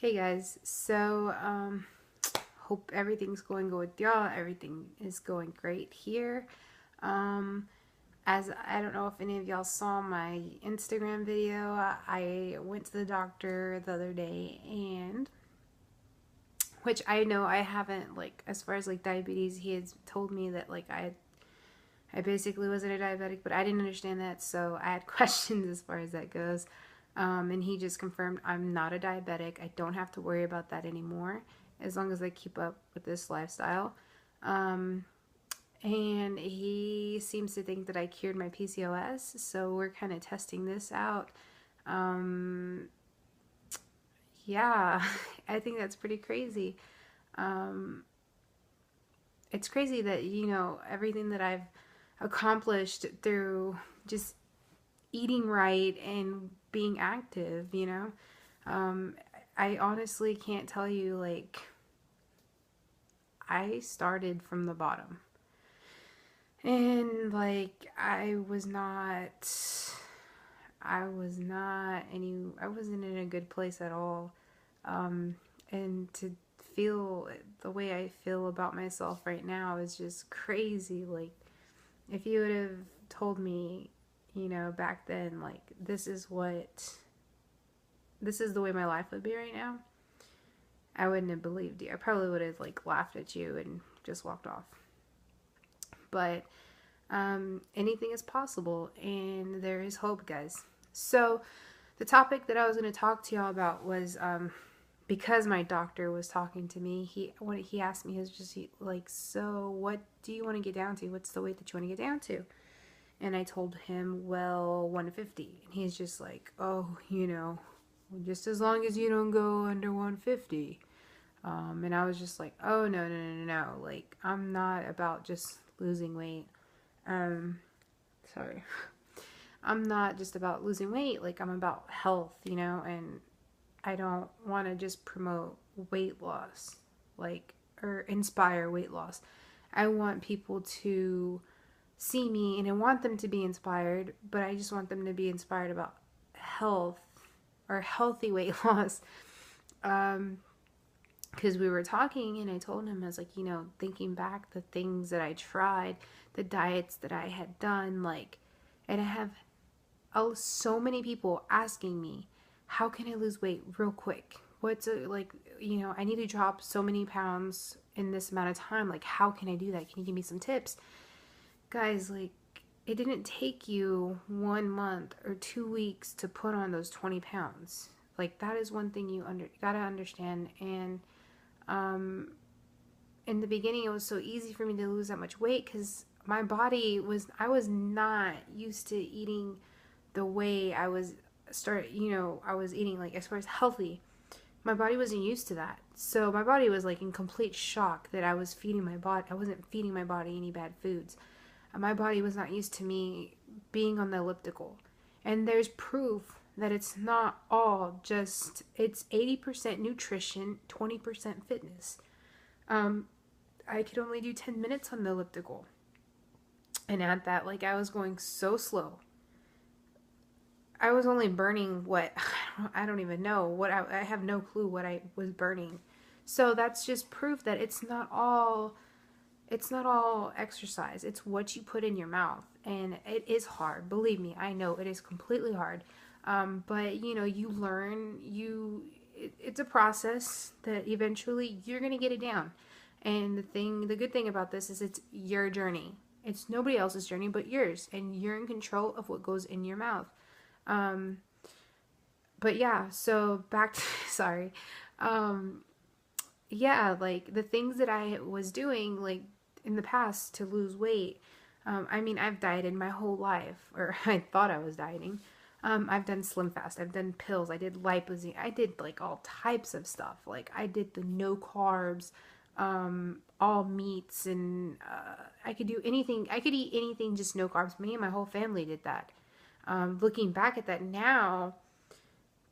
Hey guys, so hope everything's going good with y'all. Everything is going great here. Um, as I don't know if any of y'all saw my Instagram video, I went to the doctor the other day, and which I know I haven't, like, as far as like diabetes, he had told me that like I basically wasn't a diabetic, but I didn't understand that, so I had questions as far as that goes. And he just confirmed I'm not a diabetic. I don't have to worry about that anymore as long as I keep up with this lifestyle. Um, and he seems to think that I cured my PCOS, so we're kind of testing this out. Um, yeah, I think that's pretty crazy. Um, it's crazy that, everything that I've accomplished through just eating right and being active. Um, I honestly can't tell you, like, I started from the bottom. And, like, I wasn't in a good place at all. And to feel the way I feel about myself right now is just crazy. Like, if you would have told me, back then, like, this is the way my life would be right now, I wouldn't have believed you. I probably would have, like, laughed at you and just walked off. But anything is possible, and there is hope, guys. So the topic that I was going to talk to y'all about was because my doctor was talking to me. When he asked me, he was just like, "So what do you want to get down to? What's the weight that you want to get down to?" And I told him, well, 150. And he's just like, "Oh, just as long as you don't go under 150. And I was just like, "Oh, no, no, no, no, no. Like, I'm not about just losing weight. Um, sorry. I'm not just about losing weight. Like, I'm about health, and I don't want to just promote weight loss, like, or inspire weight loss. I want people to see me, and I want them to be inspired, but I just want them to be inspired about health or healthy weight loss." Because we were talking, and I told him, I was like, thinking back the things that I tried, the diets that I had done, like, and I have so many people asking me, how can I lose weight real quick? I need to drop so many pounds in this amount of time. Like, how can I do that? Can you give me some tips? Guys, like, it didn't take you 1 month or 2 weeks to put on those 20 pounds. Like, that is one thing you gotta understand. And in the beginning, it was so easy for me to lose that much weight because I was not used to eating the way I was eating, like, as far as healthy. My body wasn't used to that. So my body was, like, in complete shock that I wasn't feeding my body any bad foods. My body was not used to me being on the elliptical. And there's proof that it's not all just, it's 80% nutrition, 20% fitness. I could only do 10 minutes on the elliptical. And at that, like, I was going so slow. I was only burning what, I don't even know what, I have no clue what I was burning. So that's just proof that it's not all exercise. It's what you put in your mouth. And it is hard. Believe me, I know it is completely hard. But you learn, it's a process that eventually you're going to get it down. And the good thing about this is it's your journey. It's nobody else's journey but yours. And you're in control of what goes in your mouth. But yeah, so back to, sorry. Yeah, like, the things that I was doing, like, in the past to lose weight. I've dieted my whole life, or I thought I was dieting. I've done Slim Fast, I've done pills, I did lipozene, I did, like, all types of stuff. Like, I did the no carbs, all meats, and I could eat anything, just no carbs. Me and my whole family did that. Looking back at that now,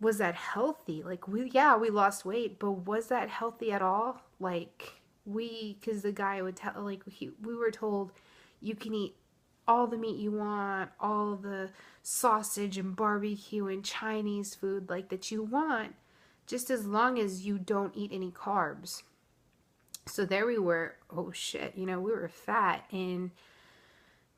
was that healthy? Like, we lost weight, but was that healthy at all? Like, because the guy would tell, like, we were told you can eat all the meat you want, all the sausage and barbecue and Chinese food, like, that you want, just as long as you don't eat any carbs. So there we were, oh shit, we were fat and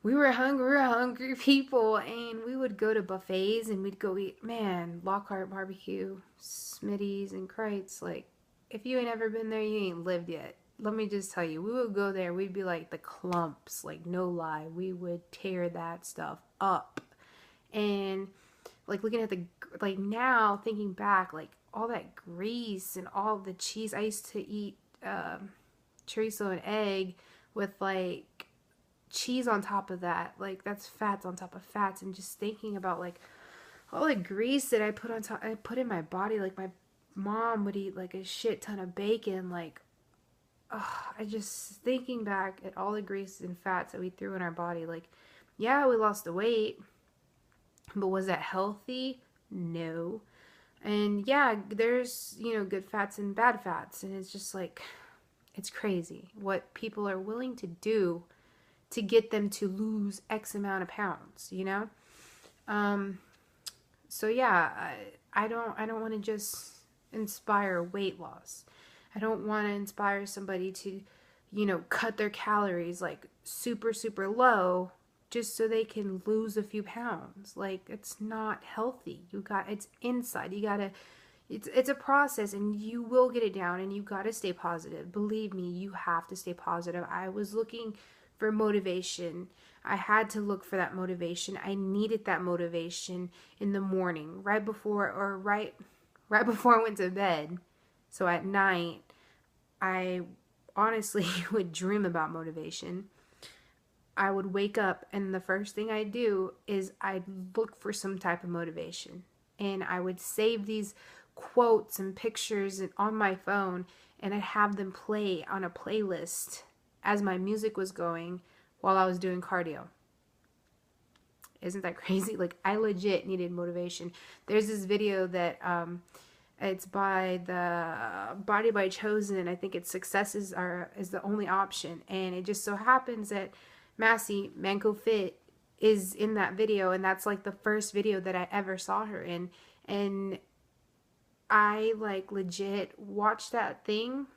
we were hungry people, and we would go to buffets and we'd go eat, man, Lockhart barbecue, Smitty's and Kreitz. Like, if you ain't ever been there, you ain't lived yet. Let me just tell you, we would go there, we'd be like the clumps, like no lie, we would tear that stuff up. And like looking at like now thinking back, like all that grease and all the cheese. I used to eat chorizo and egg with like cheese on top of that. Like that's fats on top of fats. And just thinking about like all the grease that I put in my body. Like my mom would eat like a shit ton of bacon. Like, I just thinking back at all the grease and fats that we threw in our body. Like, yeah, we lost the weight, but was that healthy? No. And yeah, there's, good fats and bad fats. And it's just like, it's crazy what people are willing to do to get them to lose X amount of pounds, So yeah, I don't want to just inspire weight loss. I don't want to inspire somebody to, cut their calories like super, super low just so they can lose a few pounds. Like, it's not healthy. It's inside. It's a process, and you will get it down, and you got to stay positive. Believe me, you have to stay positive. I was looking for motivation. I had to look for that motivation. I needed that motivation in the morning, right before I went to bed. So at night, I honestly would dream about motivation. I would wake up, and the first thing I do is I'd look for some type of motivation. And I would save these quotes and pictures on my phone, and I'd have them play on a playlist as my music was going while I was doing cardio. Isn't that crazy? Like, I legit needed motivation. There's this video that it's by the Body by Chosen. I think it's Success is the only option. And it just so happens that Massey, Manco Fit, is in that video. And that's like the first video that I ever saw her in. And I like legit watched that thing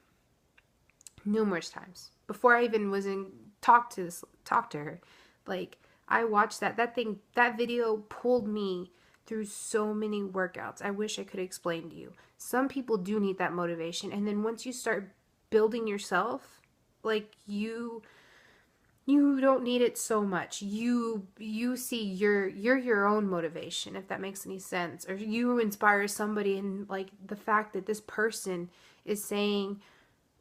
numerous times before I even was in talk to her. Like, I watched that video pulled me through so many workouts. I wish I could explain to you. Some people do need that motivation, and then once you start building yourself, like you don't need it so much. You see you're your own motivation, if that makes any sense. Or you inspire somebody, and like the fact that this person is saying,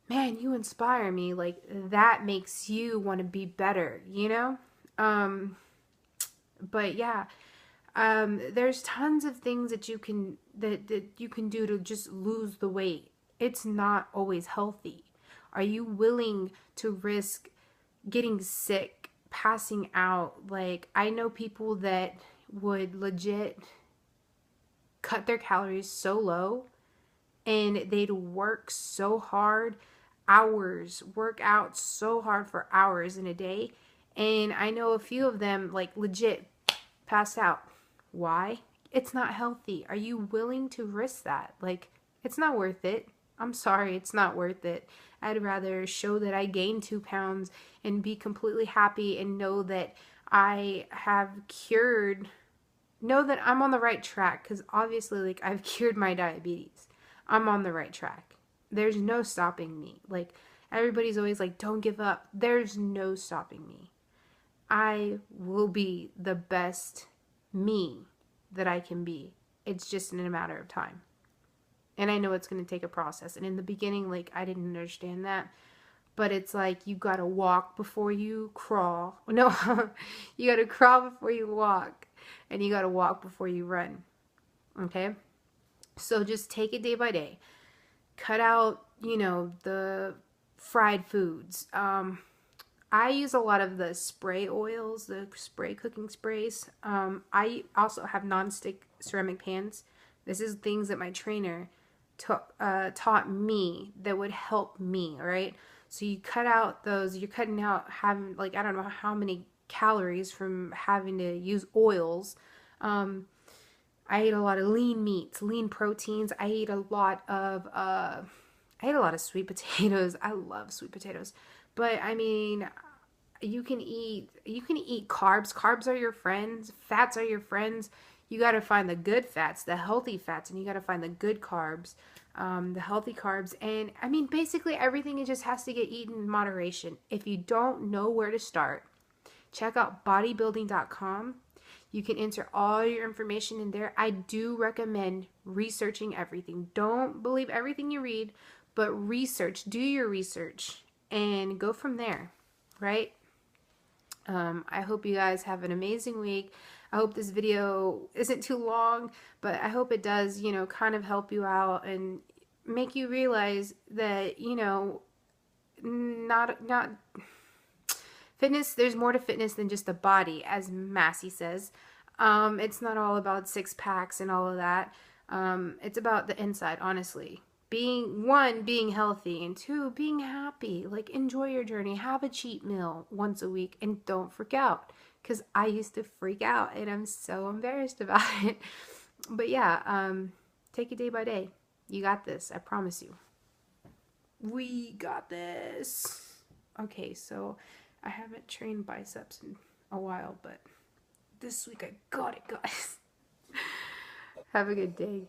man, you inspire me, like that makes you want to be better, but yeah, there's tons of things that you can do to just lose the weight. It's not always healthy. Are you willing to risk getting sick, passing out? Like, I know people that would legit cut their calories so low, and they'd work so hard, work out so hard for hours in a day. And I know a few of them like legit passed out. Why? It's not healthy. Are you willing to risk that? Like, it's not worth it. I'm sorry, it's not worth it. I'd rather show that I gained 2 pounds and be completely happy and know that I have know that I'm on the right track. Because obviously, like, I've cured my diabetes. I'm on the right track. There's no stopping me. Like, everybody's always like, don't give up. There's no stopping me. I will be the best me that I can be. It's just in a matter of time. And I know it's going to take a process. And in the beginning, like, I didn't understand that. But it's like, you got to walk before you crawl. No, you got to crawl before you walk. And you got to walk before you run. Okay? So just take it day by day. Cut out, the fried foods. I use a lot of the spray oils, the spray cooking sprays. I also have non-stick ceramic pans. This is things that my trainer taught me that would help me, all right? So you cut out those, you're cutting out having, like, I don't know how many calories from having to use oils. I ate a lot of lean meats, lean proteins. I ate a lot of sweet potatoes. I love sweet potatoes. But I mean, you can eat carbs. Carbs are your friends. Fats are your friends. You got to find the good fats, the healthy fats, and you got to find the good carbs, the healthy carbs. And I mean, basically everything, it just has to get eaten in moderation. If you don't know where to start, check out bodybuilding.com. You can enter all your information in there. I do recommend researching everything. Don't believe everything you read, but research. Do your research and go from there, right? I hope you guys have an amazing week. I hope this video isn't too long, but I hope it does, you know, kind of help you out and make you realize that, you know, not fitness, there's more to fitness than just the body, as Massey says. It's not all about six packs and all of that. It's about the inside, honestly. Being healthy, and two, being happy. Like, enjoy your journey. Have a cheat meal once a week, and don't freak out. Because I used to freak out, and I'm so embarrassed about it. But yeah, take it day by day. You got this. I promise you. We got this. Okay, so I haven't trained biceps in a while, but this week I got it, guys. Have a good day.